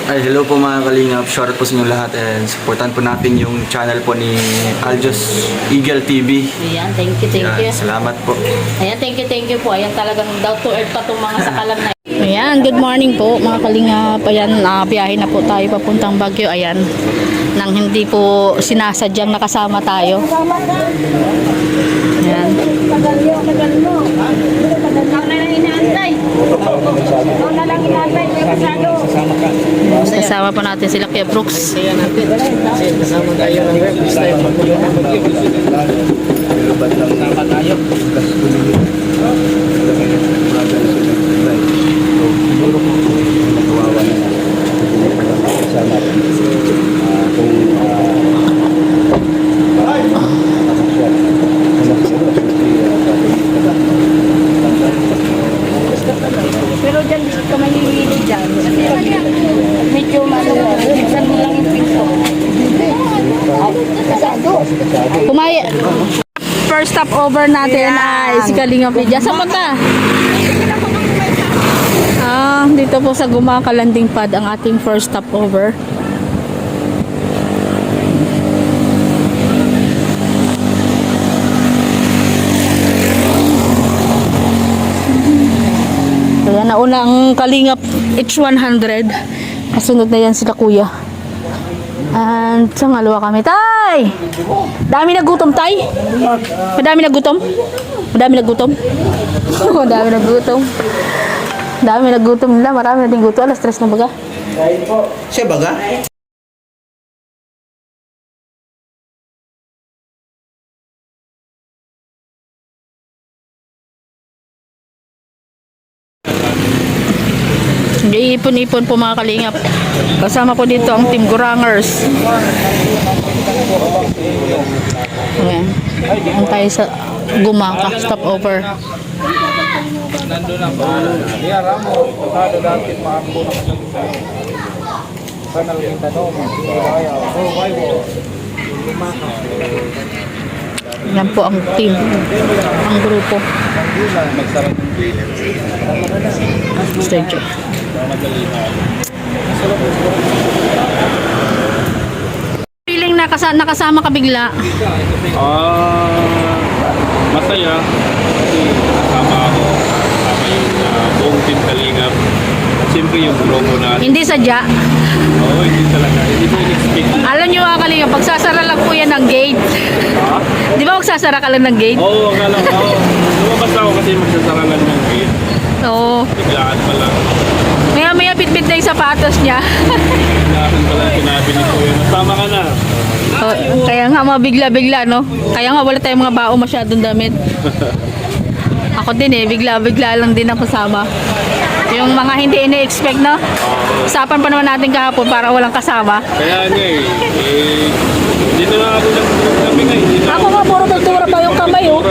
Ay, hello po mga kalingap. Shoutout po sa inyo lahat and supportan po natin yung channel po ni Aljos Eagle TV. Ayan, thank you. Yan, salamat po. Ayan, thank you po. Ayan, talagang down to earth pa itong mga sakalam na. Ayan, good morning po mga kalingap. Ayan, biyahe na po tayo papuntang Baguio. Ayan, nang hindi po sinasadyang nakasama tayo. Ayan. Kasama pa natin sila Kuya Brooks. Kasama tayo ng work. This time, kasama tayo. Siguro po, nakawawa na kasama Pero dyan, ka manililig dyan. Medyo minsan mo lang yung pinto. Kumaya. First stop over natin ay si Kalingap Lydia. Saan ka? Dito po sa Gumaka Landing Pad ang ating first stop over. Kaya nauna ang Kalingap H100. Kasunod na yan sila Kuya. And sa ngalawa kami. Tay! Dami nagutom, Tay? Madami nagutom? Madami nagutom? Madami nagutom. Dami nagutom nila. Marami nating gutom. Alas 3 na baga. Siya baga? Ipon-ipon po mga kalingap. Kasama po dito ang Team Gurangers. Ayan. Ang tayo sa Gumaka. Stop over. Nandun ang Ria Ramo, Tado dati maambo na Kanal kita no, ayaw. Yan po ang team. Ang grupo. Stage. Feeling nakasama ka bigla. Masaya kasi kasama ako, kasama yung buong team Kalingap. At siyempre yung grupo natin. Hindi sadya. Oo, hindi talaga. Hindi ko in-expect. Alam nyo mga kalingap, pagsasara lang po yan ng gate. Ha? Di ba magsasara ka lang ng gate? Oo, akala ko. Lumabas ako kasi magsasarangan ng gate. Oo. Biglaan pa lang. Maya bit-bit na yung sapatos niya. Biglaan pa lang sinabi ni Kuya. Masama ka na. Kaya nga mabigla-bigla, no? Kaya nga wala tayong mga bao masyadong damit. Ako din bigla-bigla lang din ako kasama. Yung mga hindi ini-expect, no? Usapan pa naman natin kahapon para walang kasama. Kaya nga dito na ako kami ngayon. Ako nga, puro pintura pa yung kamay, oh.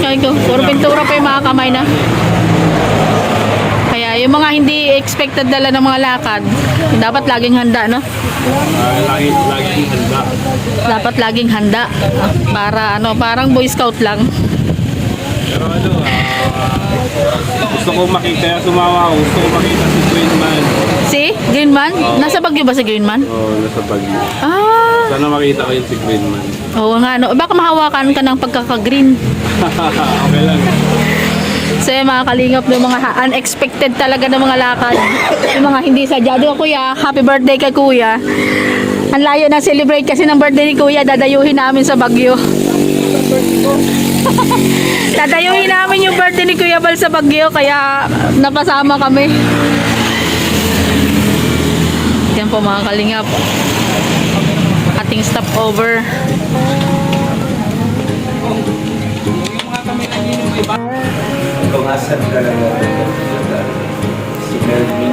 Kaya ko, puro pintura pa yung mga kamay na. Kaya yung mga hindi expected dala ng mga lakad, dapat laging handa, no? Laging handa. Dapat laging handa. Para parang Boy Scout lang. Pero gusto ko makita, sumawa ako, gusto ko makita si Greenman. Si Greenman? Nasa Baguio ba si Greenman? Oo, nasa Baguio. Ah, Sana makita ko yun si Greenman. oo nga, no? Baka mahawakan ka ng pagkaka-green. Okay lang. So yung mga kalingap ng mga unexpected talaga ng mga lakad. Yung mga hindi sadya. Doon Kuya, happy birthday kay Kuya. Ang layo na celebrate kasi ng birthday ni Kuya, dadayuhin namin sa Baguio. Dadayuhin namin yung birthday ni Kuya Bal sa Baguio, kaya napasama kami. Yan po mga kalingap. Ating stopover. Tumasan ka lang si Melvin.